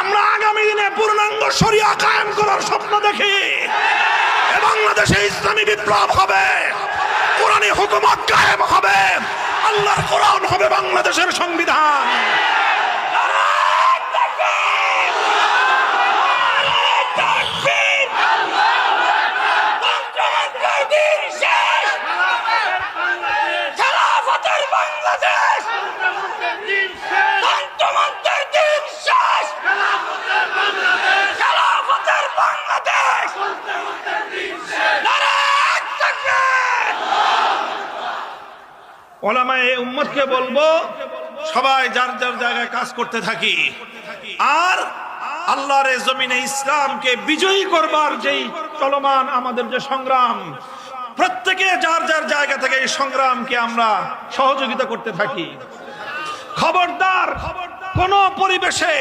আমরা আগামী দিনে পূর্ণাঙ্গ শরিয়া কায়েম করার স্বপ্ন দেখি। বাংলাদেশে ইসলামী বিপ্লব হবে, কোরআনী হুকুমত কায়েম হবে, আল্লাহর কোরআন হবে বাংলাদেশের সংবিধান। ওলামায়ে উম্মতকে বলবো, সবাই যার যার জায়গায় কাজ করতে থাকি, আর আল্লাহর এই জমিনে ইসলামকে বিজয়ী করবার যেই চলমান আমাদের যে সংগ্রাম, প্রত্যেকে যার যার জায়গা থেকে এই সংগ্রামকে আমরা সহযোগিতা করতে থাকি। খবরদার কোন পরিবেশে